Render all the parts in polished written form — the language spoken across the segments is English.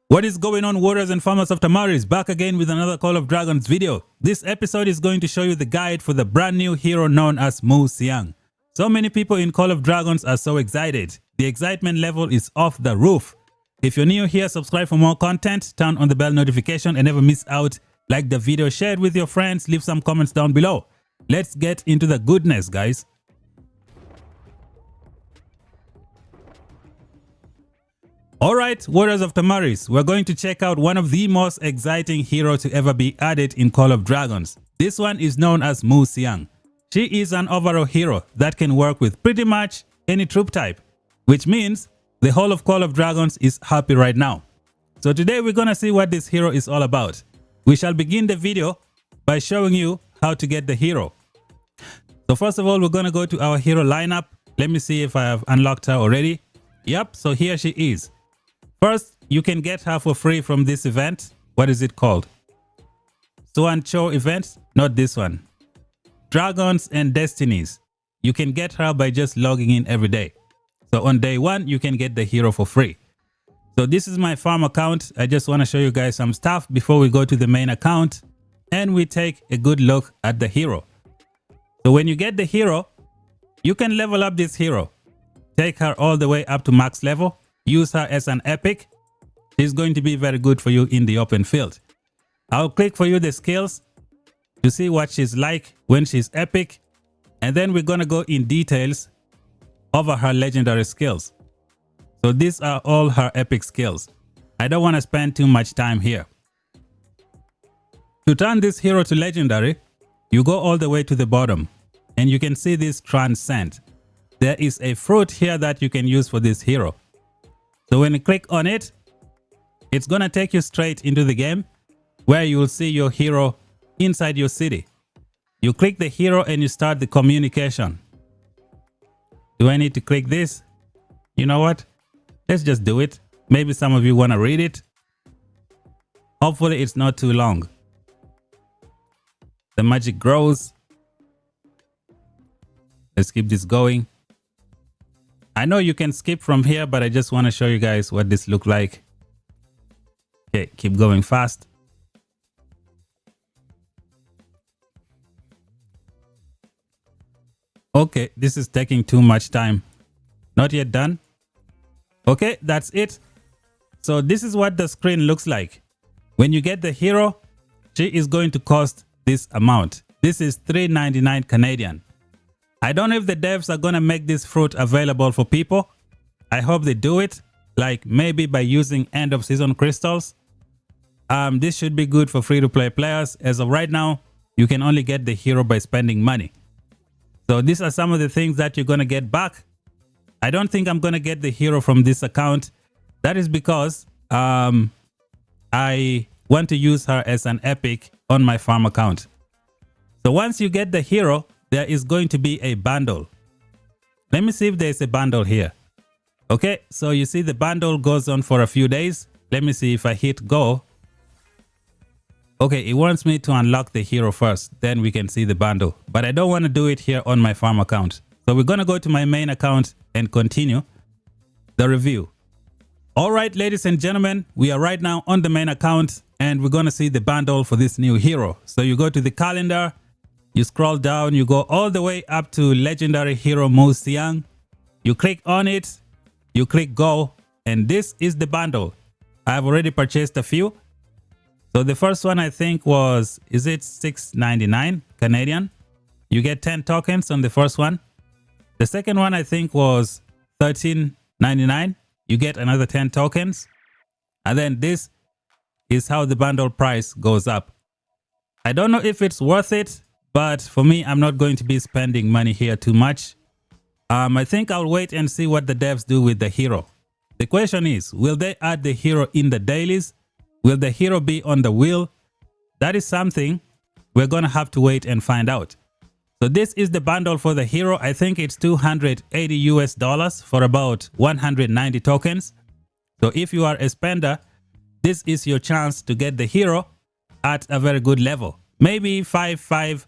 What is going on, warriors and farmers of Tamaris? Back again with another Call of Dragons video. This episode is going to show you the guide for the brand new hero known as Mu Hsiang. So many people in Call of Dragons are so excited. The excitement level is off the roof. If you're new here, subscribe for more content, turn on the bell notification and never miss out. Like the video, share it with your friends, leave some comments down below. Let's get into the goodness, guys. Alright, warriors of Tamaris, we're going to check out one of the most exciting heroes to ever be added in Call of Dragons. This one is known as Mu Hsiang. She is an overall hero that can work with pretty much any troop type, which means the whole of Call of Dragons is happy right now. So today we're gonna see what this hero is all about. We shall begin the video by showing you how to get the hero. So first of all, we're gonna go to our hero lineup. Let me see if I have unlocked her already. Yep, so here she is. First, you can get her for free from this event. What is it called? Swan Cho event? Not this one. Dragons and Destinies. You can get her by just logging in every day. So on day one, you can get the hero for free. So this is my farm account. I just want to show you guys some stuff before we go to the main account and we take a good look at the hero. So when you get the hero, you can level up this hero. Take her all the way up to max level. Use her as an epic. She's going to be very good for you in the open field. I'll click for you the skills to see what she's like when she's epic. And then we're going to go in details over her legendary skills. So these are all her epic skills. I don't want to spend too much time here. To turn this hero to legendary, you go all the way to the bottom and you can see this Transcend. There is a fruit here that you can use for this hero. So when you click on it, it's going to take you straight into the game where you will see your hero inside your city. You click the hero and you start the communication. Do I need to click this? You know what? Let's just do it. Maybe some of you want to read it. Hopefully it's not too long. The magic grows. Let's keep this going. I know you can skip from here, but I just want to show you guys what this looks like. Okay, keep going fast. Okay, this is taking too much time. Not yet done. Okay, that's it. So this is what the screen looks like. When you get the hero, she is going to cost this amount. This is $3.99 Canadian. I don't know if the devs are going to make this fruit available for people. I hope they do it, like maybe by using end of season crystals. This should be good for free-to-play players. As of right now, you can only get the hero by spending money. So these are some of the things that you're going to get back. I don't think I'm going to get the hero from this account. That is because I want to use her as an epic on my farm account. So once you get the hero, there is going to be a bundle. Let me see if there's a bundle here. Okay, so you see the bundle goes on for a few days. Let me see if I hit go. Okay, it wants me to unlock the hero first, then we can see the bundle. But I don't want to do it here on my farm account. So we're going to go to my main account and continue the review. All right, ladies and gentlemen, we are right now on the main account and we're going to see the bundle for this new hero. So you go to the calendar. You scroll down, you go all the way up to legendary hero Mu Hsiang. You click on it, you click go, and this is the bundle. I have already purchased a few. So the first one I think was, is it $6.99 Canadian? You get 10 tokens on the first one. The second one I think was $13.99. You get another 10 tokens. And then this is how the bundle price goes up. I don't know if it's worth it. But for me, I'm not going to be spending money here too much. I think I'll wait and see what the devs do with the hero. The question is, will they add the hero in the dailies? Will the hero be on the wheel? That is something we're going to have to wait and find out. So this is the bundle for the hero. I think it's $280 US for about 190 tokens. So if you are a spender, this is your chance to get the hero at a very good level. Maybe 5511.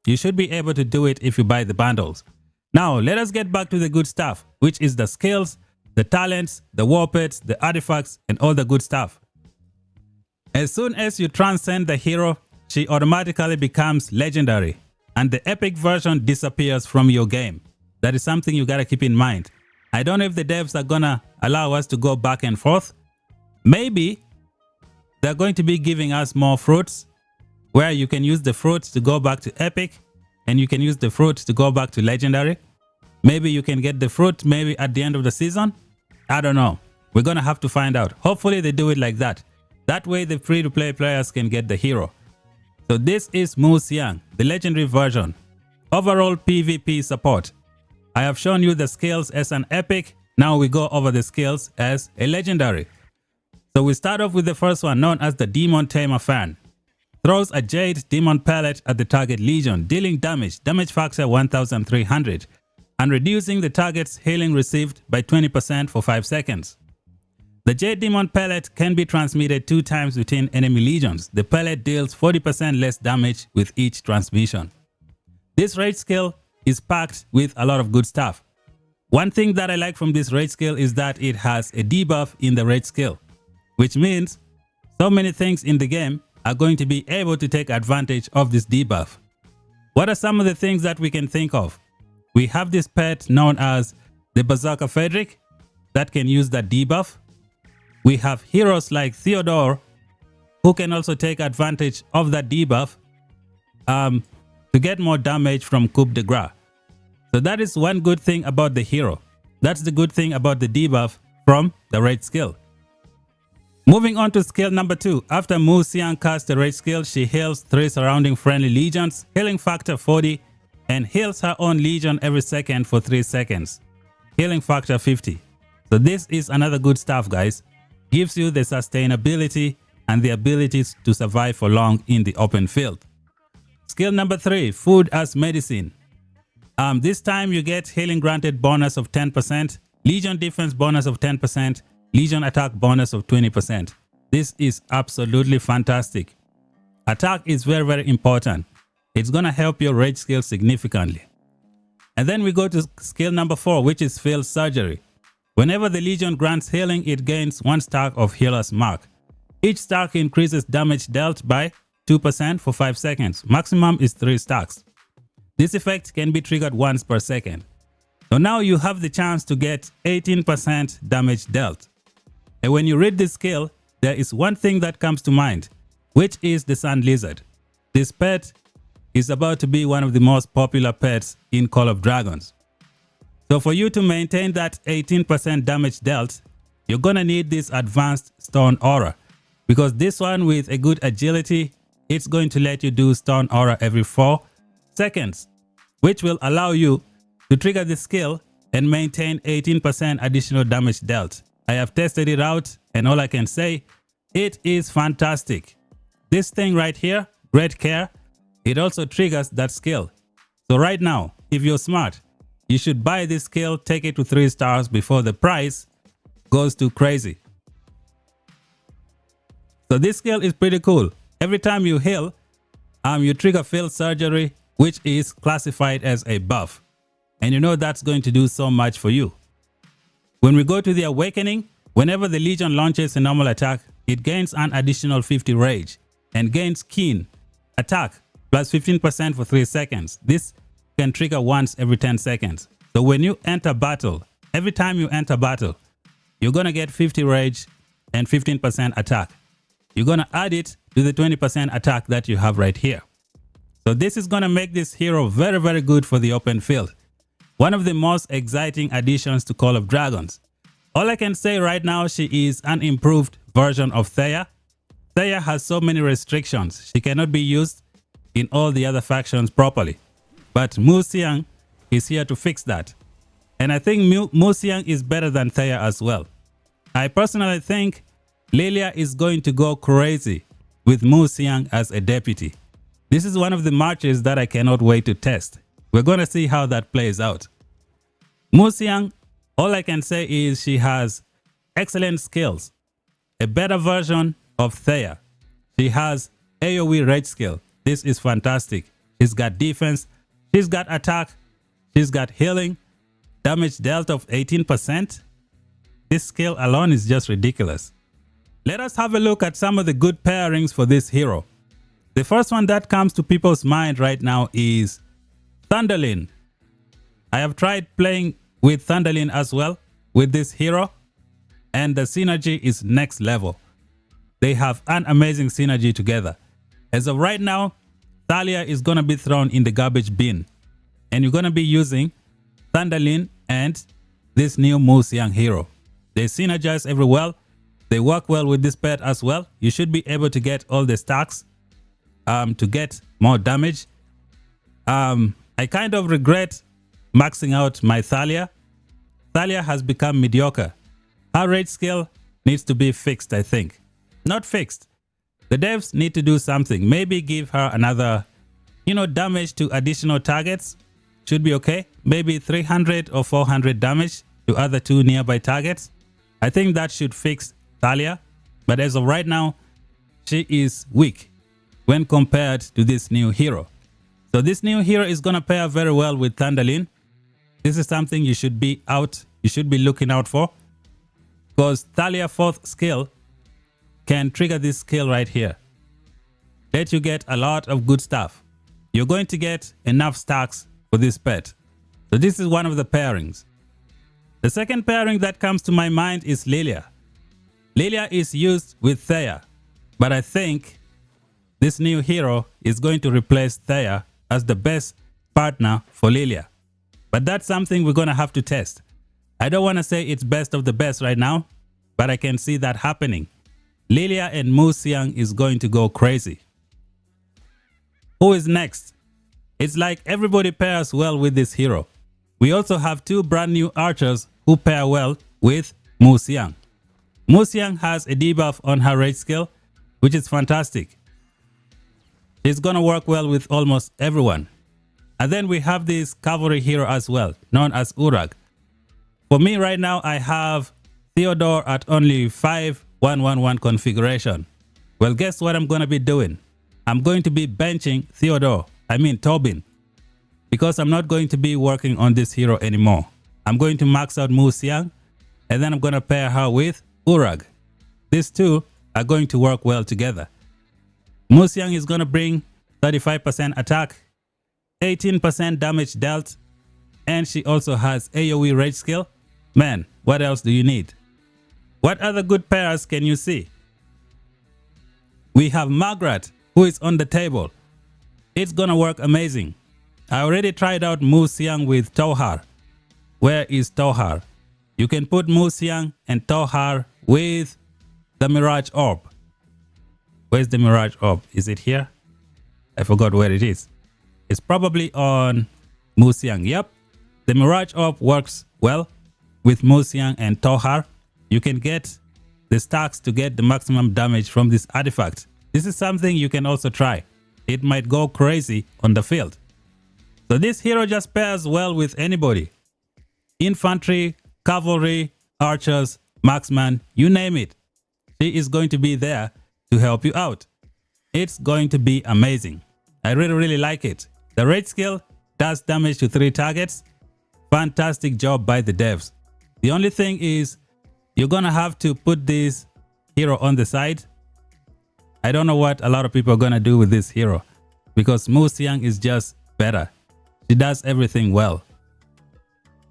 You should be able to do it if you buy the bundles. Now, let us get back to the good stuff, which is the skills the talents, the warpets, the artifacts, and all the good stuff. As soon as you transcend the hero, she automatically becomes legendary, and the epic version disappears from your game. That is something you gotta keep in mind. I don't know if the devs are gonna allow us to go back and forth. Maybe they're going to be giving us more fruits, where you can use the fruits to go back to epic, and you can use the fruits to go back to legendary. Maybe you can get the fruit maybe at the end of the season. I don't know. We're gonna have to find out. Hopefully they do it like that. That way the free-to-play players can get the hero. So this is Mu Hsiang, the legendary version. Overall PvP support. I have shown you the skills as an epic. Now we go over the skills as a legendary. So we start off with the first one, known as the Demon Tamer Fan. Throws a Jade Demon Pellet at the target legion, dealing damage factor 1300, and reducing the target's healing received by 20% for 5 seconds. The Jade Demon Pellet can be transmitted 2 times within enemy legions. The pellet deals 40% less damage with each transmission. This raid skill is packed with a lot of good stuff. One thing that I like from this raid skill is that it has a debuff in the raid skill, which means so many things in the game are going to be able to take advantage of this debuff. What are some of the things that we can think of? We have this pet known as the Berserker Frederick that can use that debuff. We have heroes like Theodore who can also take advantage of that debuff to get more damage from coup de grace. So that is one good thing about the hero. That's the good thing about the debuff from the raid skill. Moving on to skill number 2. After Mu Hsiang casts the raid skill, she heals 3 surrounding friendly legions, healing factor 40, and heals her own legion every second for 3 seconds, healing factor 50. So this is another good stuff, guys. Gives you the sustainability and the ability to survive for long in the open field. Skill number 3, food as medicine. This time you get healing granted bonus of 10%, legion defense bonus of 10%, legion attack bonus of 20%. This is absolutely fantastic. Attack is very important. It's gonna help your raid skill significantly. And then we go to skill number 4, which is field surgery. Whenever the legion grants healing, it gains 1 stack of healer's mark. Each stack increases damage dealt by 2% for 5 seconds. Maximum is 3 stacks. This effect can be triggered once per second. So now you have the chance to get 18% damage dealt. And when you read this skill, there is one thing that comes to mind, which is the Sand Lizard. This pet is about to be one of the most popular pets in Call of Dragons. So for you to maintain that 18% damage dealt, you're gonna need this advanced Stone Aura, because this one with a good agility, it's going to let you do Stone Aura every 4 seconds, which will allow you to trigger the skill and maintain 18% additional damage dealt. I have tested it out and all I can say, it is fantastic. This thing right here, Great Care, it also triggers that skill. So right now, if you're smart, you should buy this skill, take it to 3 stars before the price goes too crazy. So this skill is pretty cool. Every time you heal, you trigger field surgery, which is classified as a buff. And you know that's going to do so much for you. When we go to the Awakening, whenever the Legion launches a normal attack, it gains an additional 50 rage and gains Keen attack plus 15% for 3 seconds. This can trigger once every 10 seconds. So when you enter battle, every time you enter battle, you're going to get 50 rage and 15% attack. You're going to add it to the 20% attack that you have right here. So this is going to make this hero very good for the open field. One of the most exciting additions to Call of Dragons. All I can say right now, she is an improved version of Thea. Thea has so many restrictions. She cannot be used in all the other factions properly. But Mu Hsiang is here to fix that. And I think Mu Hsiang is better than Thea as well. I personally think Lilia is going to go crazy with Mu Hsiang as a deputy. This is one of the matches that I cannot wait to test. We're going to see how that plays out. Mu Hsiang, all I can say is she has excellent skills. A better version of Thea. She has AoE rage skill. This is fantastic. She's got defense. She's got attack. She's got healing. Damage dealt of 18%. This skill alone is just ridiculous. Let us have a look at some of the good pairings for this hero. The first one that comes to people's mind right now is Thunderlin. I have tried playing with Thunderlin as well with this hero, and the synergy is next level. They have an amazing synergy together. As of right now, Thalia is going to be thrown in the garbage bin, and you're going to be using Thunderlin and this new Mu Hsiang hero. They synergize every well. They work well with this pet as well. You should be able to get all the stacks to get more damage. I kind of regret maxing out my Thalia. Thalia has become mediocre. Her rate skill needs to be fixed, I think. Not fixed. The devs need to do something. Maybe give her another, damage to additional targets. Should be okay. Maybe 300 or 400 damage to other two nearby targets. I think that should fix Thalia. But as of right now, she is weak when compared to this new hero. So this new hero is going to pair very well with Thunderlin. This is something you should be looking out for, because Thalia 4th skill can trigger this skill right here. Let you get a lot of good stuff. You're going to get enough stacks for this pet. So this is one of the pairings. The second pairing that comes to my mind is Lilia. Lilia is used with Thea, but I think this new hero is going to replace Thea as the best partner for Lilia. But that's something we're going to have to test. I don't want to say it's best of the best right now, but I can see that happening. Lilia and Mu Hsiang is going to go crazy. Who is next? It's like everybody pairs well with this hero. We also have two brand new archers who pair well with Mu Hsiang. Mu Hsiang has a debuff on her rage skill, which is fantastic. She's gonna work well with almost everyone. And then we have this cavalry hero as well, known as Urag. For me right now, I have Theodore at only 5-1-1-1 configuration. Well, guess what I'm gonna be doing? I'm going to be benching Tobin, because I'm not going to be working on this hero anymore. I'm going to max out Mu Hsiang, and then I'm going to pair her with Urag. These two are going to work well together. Mu Hsiang is going to bring 35% attack, 18% damage dealt, and she also has AoE rage skill. Man, what else do you need? What other good pairs can you see? We have Margaret, who is on the table. It's gonna work amazing. I already tried out Mu Hsiang with Tohar. Where is Tohar? You can put Mu Hsiang and Tohar with the Mirage Orb. Where's the Mirage Orb? Is it here? I forgot where it is. It's probably on Mu Hsiang. Yep. The Mirage Orb works well with Mu Hsiang and Tohar. You can get the stacks to get the maximum damage from this artifact. This is something you can also try. It might go crazy on the field. So this hero just pairs well with anybody. Infantry, cavalry, archers, marksman, you name it. She is going to be there to help you out. It's going to be amazing. I really like it. The rage skill does damage to 3 targets. Fantastic job by the devs. The only thing is you're gonna have to put this hero on the side. I don't know what a lot of people are gonna do with this hero, because Mu Hsiang is just better. She does everything well.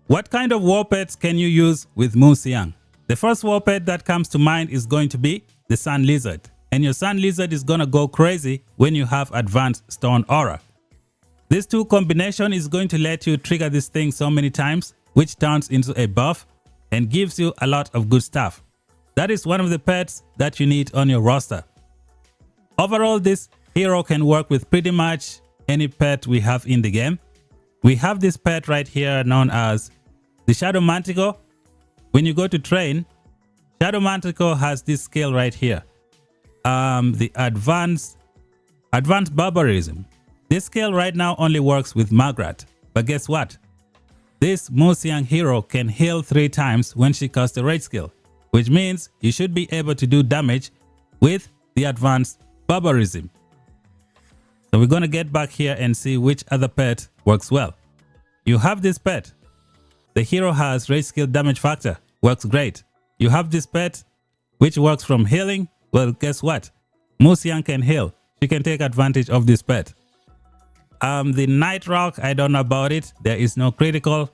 What kind of warpets can you use with Mu Hsiang? The first warpet that comes to mind is going to be the Sun Lizard. And your Sun Lizard is gonna go crazy when you have advanced Stone Aura. This two combination is going to let you trigger this thing so many times, which turns into a buff and gives you a lot of good stuff. That is one of the pets that you need on your roster. Overall, this hero can work with pretty much any pet we have in the game. We have this pet right here known as the Shadow Manticore. When you go to train, Shadow Manticore has this skill right here. The advanced barbarism. This skill right now only works with Margaret. But guess what? This Mu Hsiang hero can heal 3 times when she casts the rage skill, which means you should be able to do damage with the advanced barbarism. So we're gonna get back here and see which other pet works well. You have this pet. The hero has rage skill damage factor, works great. you have this pet which works from healing. Well, guess what? Mu Hsiang can heal. She can take advantage of this pet. The Night Rock, I don't know about it. There is no critical.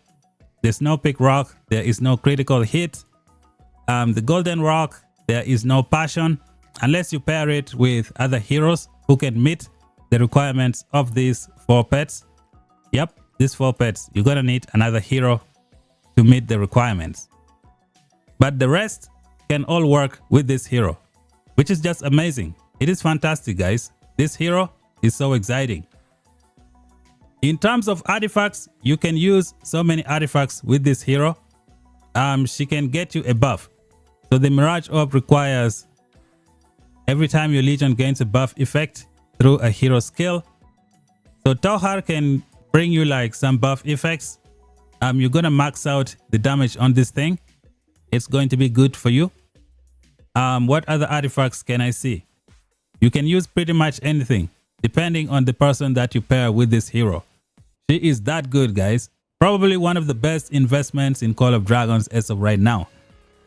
The Snow Peak Rock, there is no critical hit. The Golden Rock, there is no passion unless you pair it with other heroes who can meet the requirements of these 4 pets. Yep, these 4 pets, you're gonna need another hero to meet the requirements. But the rest can all work with this hero, which is just amazing. It is fantastic, guys. This hero is so exciting. In terms of artifacts, you can use so many artifacts with this hero. She can get you a buff. So the Mirage Orb requires every time your Legion gains a buff effect through a hero skill. So Tauhar can bring you like some buff effects. You're gonna max out the damage on this thing. It's going to be good for you. What other artifacts can I see? You can use pretty much anything depending on the person that you pair with this hero. She is that good, guys. Probably one of the best investments in Call of Dragons as of right now.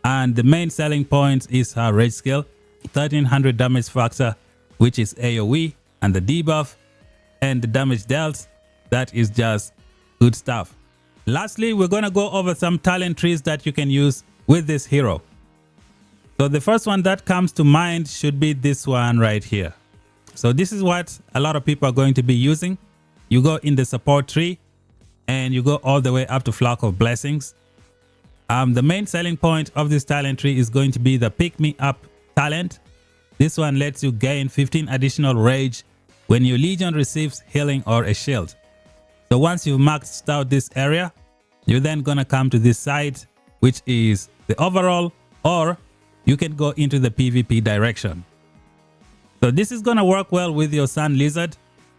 And the main selling point is her rage skill, 1300 damage factor, which is AoE, and the debuff and the damage dealt. That is just good stuff. Lastly, we're gonna go over some talent trees that you can use with this hero. So the first one that comes to mind should be this one right here. So this is what a lot of people are going to be using. You go in the support tree and you go all the way up to Flock of Blessings. The main selling point of this talent tree is going to be the Pick Me Up talent. This one lets you gain 15 additional rage when your Legion receives healing or a shield. So once you've maxed out this area, you're then gonna come to this side, which is the overall, or you can go into the PvP direction. So this is gonna work well with your Sun Lizard,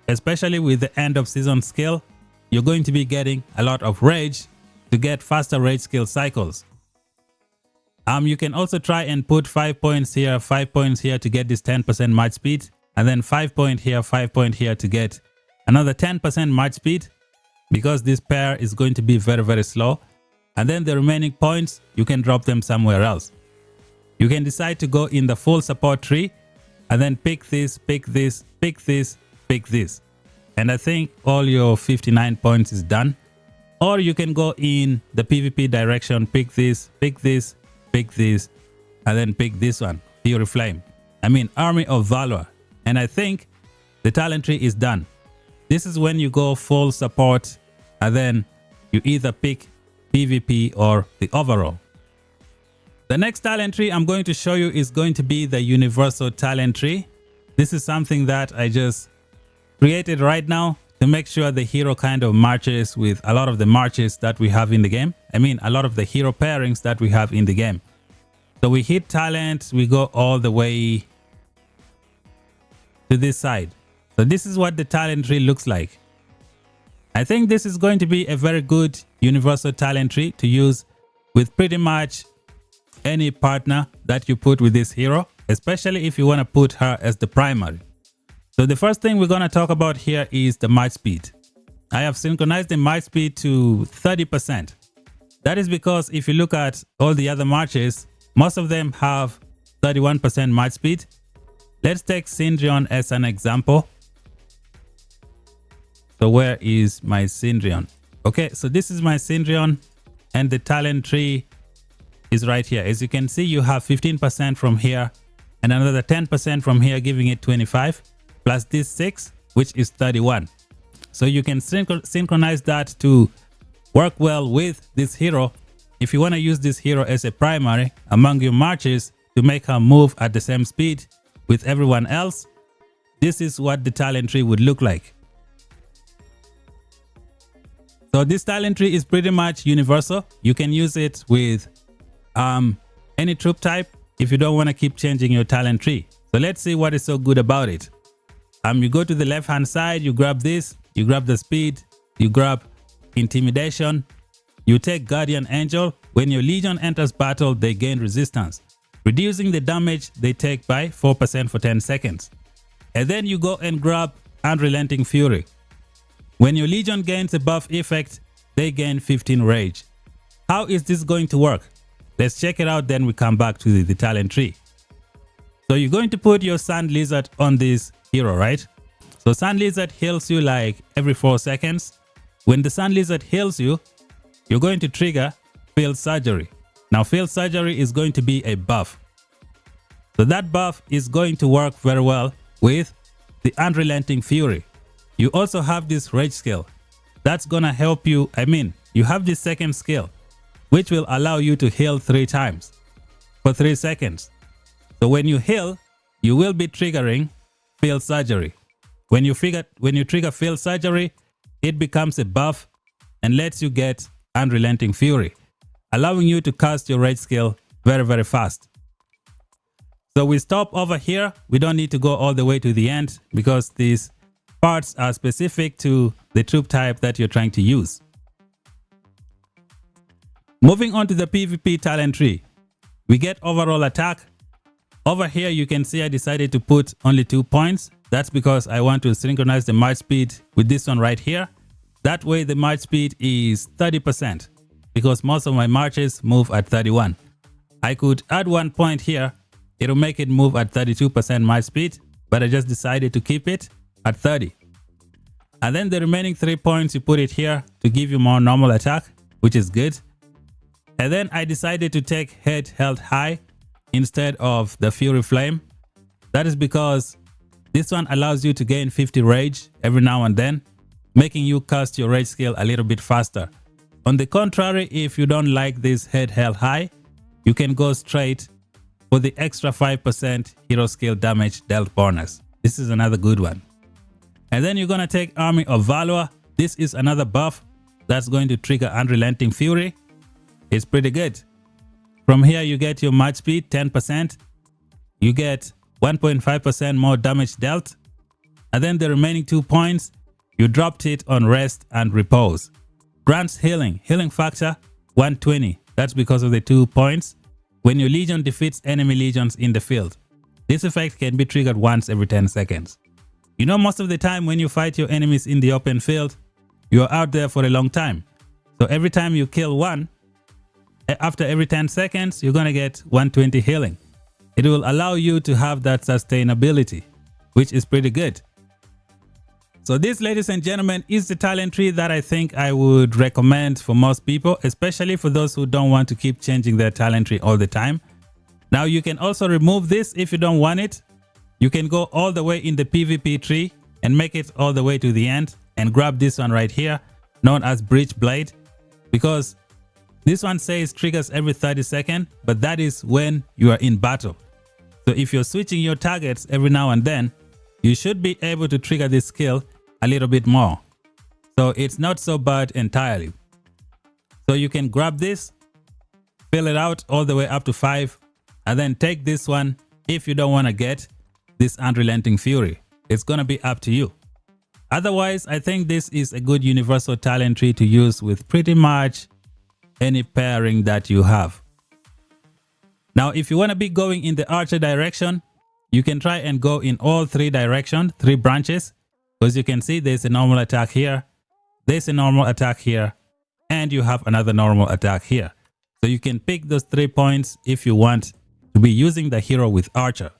especially with the end of season skill. You're going to be getting a lot of rage to get faster rage skill cycles. You can also try and put 5 points here, 5 points here to get this 10% march speed, and then 5 point here, 5 point here to get another 10% march speed, because this pair is going to be very, very slow. And then the remaining points, you can drop them somewhere else. You can decide to go in the full support tree and then pick this, pick this, pick this, pick this. And I think all your 59 points is done. Or you can go in the PvP direction, pick this, pick this, pick this, and then pick this one, Fury Flame. I mean, Army of Valor. And I think the talent tree is done. This is when you go full support and then you either pick PvP or the overall. The next talent tree I'm going to show you is going to be the Universal Talent Tree. This is something that I just created right now to make sure the hero kind of marches with a lot of the marches that we have in the game. I mean, a lot of the hero pairings that we have in the game. So we hit talent, we go all the way to this side. So this is what the talent tree looks like. I think this is going to be a very good universal talent tree to use with pretty much any partner that you put with this hero, especially if you want to put her as the primary. So the first thing we're going to talk about here is the march speed. I have synchronized the march speed to 30%. That is because if you look at all the other marches, most of them have 31% march speed. Let's take Syndrion as an example. So where is my Syndrion? Okay, so this is my Syndrion and the talent tree is right here. As you can see, you have 15% from here and another 10% from here, giving it 25, plus this 6, which is 31. So you can synchronize that to work well with this hero. If you want to use this hero as a primary among your marches to make her move at the same speed with everyone else, this is what the talent tree would look like. So this talent tree is pretty much universal. You can use it with any troop type if you don't want to keep changing your talent tree. So let's see what is so good about it. You go to the left hand side, you grab this, you grab the speed, you grab intimidation, you take Guardian Angel. When your Legion enters battle, they gain resistance, reducing the damage they take by 4% for 10 seconds. And then you go and grab Unrelenting Fury. When your Legion gains a buff effect, they gain 15 rage. How is this going to work? Let's check it out, then we come back to the talent tree. So you're going to put your Sand Lizard on this hero, right? So Sand Lizard heals you like every 4 seconds. When the Sand Lizard heals you, you're going to trigger Field Surgery. Now Field Surgery is going to be a buff. So that buff is going to work very well with the Unrelenting Fury. You also have this Rage skill. That's gonna help you. You have this second skill, which will allow you to heal 3 times for 3 seconds. So when you heal, you will be triggering Field Surgery. When you trigger Field Surgery, it becomes a buff and lets you get Unrelenting Fury, allowing you to cast your Rage skill very, very fast. So we stop over here. We don't need to go all the way to the end because these parts are specific to the troop type that you're trying to use. Moving on to the PvP talent tree, we get overall attack. Over here you can see I decided to put only 2 points. That's because I want to synchronize the march speed with this one right here. That way the march speed is 30% because most of my marches move at 31. I could add 1 point here. It'll make it move at 32% march speed, but I just decided to keep it at 30. And then the remaining 3 points you put it here to give you more normal attack, which is good. And then I decided to take head held high instead of the Fury Flame. That is because this one allows you to gain 50 rage every now and then, making you cast your rage skill a little bit faster. On the contrary, if you don't like this head held high, you can go straight for the extra 5% hero skill damage dealt bonus. This is another good one. And then you're gonna take Army of Valor. This is another buff that's going to trigger Unrelenting Fury. It's pretty good. From here you get your march speed 10%. You get 1.5% more damage dealt. And then the remaining 2 points, you dropped it on Rest and Repose. Grants healing factor 120. That's because of the 2 points. When your legion defeats enemy legions in the field, this effect can be triggered once every 10 seconds. You know, most of the time when you fight your enemies in the open field, you are out there for a long time. So every time you kill one, after every 10 seconds, you're gonna get 120 healing. It will allow you to have that sustainability, which is pretty good. So this, ladies and gentlemen, is the talent tree that I think I would recommend for most people, especially for those who don't want to keep changing their talent tree all the time. Now you can also remove this if you don't want it. You can go all the way in the PvP tree and make it all the way to the end and grab this one right here, known as Breach Blade, because this one says triggers every 30 seconds, but that is when you are in battle. So if you're switching your targets every now and then, you should be able to trigger this skill a little bit more. So it's not so bad entirely. So you can grab this, fill it out all the way up to 5, and then take this one if you don't want to get this Unrelenting Fury. It's going to be up to you. Otherwise, I think this is a good universal talent tree to use with pretty much any pairing that you have. Now, if you want to be going in the archer direction, you can try and go in all 3 directions, 3 branches. As you can see, there's a normal attack here, there's a normal attack here, and you have another normal attack here. So you can pick those 3 points if you want to be using the hero with Archer.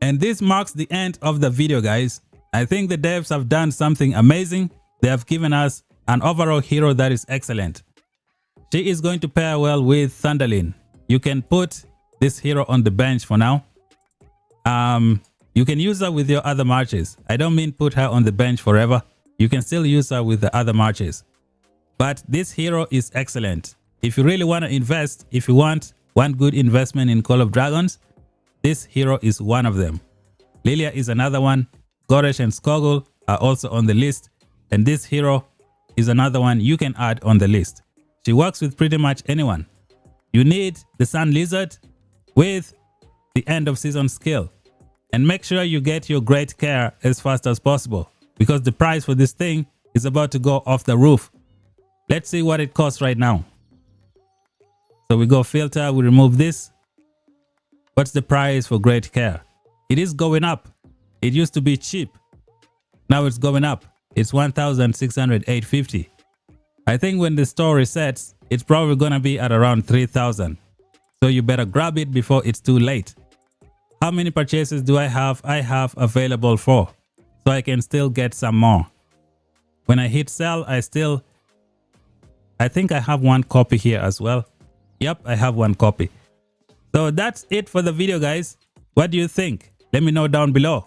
And this marks the end of the video, guys. I think the devs have done something amazing. They have given us an overall hero that is excellent. She is going to pair well with Thunderlin. You can put this hero on the bench for now. You can use her with your other marches. I don't mean put her on the bench forever. You can still use her with the other marches. But this hero is excellent. If you really want to invest, if you want one good investment in Call of Dragons, this hero is one of them. Lilia is another one. Goresh and Skogul are also on the list. And this hero is another one you can add on the list. She works with pretty much anyone. You need the Sun Lizard with the end of season skill. And make sure you get your Great Care as fast as possible, because the price for this thing is about to go off the roof. Let's see what it costs right now. So we go filter, we remove this. What's the price for Great Care? It is going up. It used to be cheap. Now it's going up. It's 1,608.50. I think when the store resets, it's probably gonna be at around 3,000. So you better grab it before it's too late. How many purchases do I have? I have available 4. So I can still get some more. When I hit sell, I think I have 1 copy here as well. Yep, I have 1 copy. So that's it for the video, guys. What do you think? Let me know down below.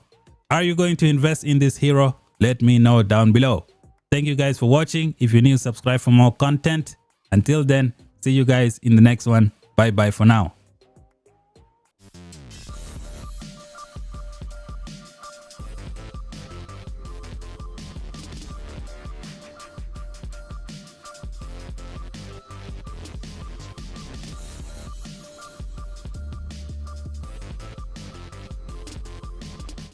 Are you going to invest in this hero? Let me know down below. Thank you guys for watching. If you're new, subscribe for more content. Until then, see you guys in the next one. Bye bye for now.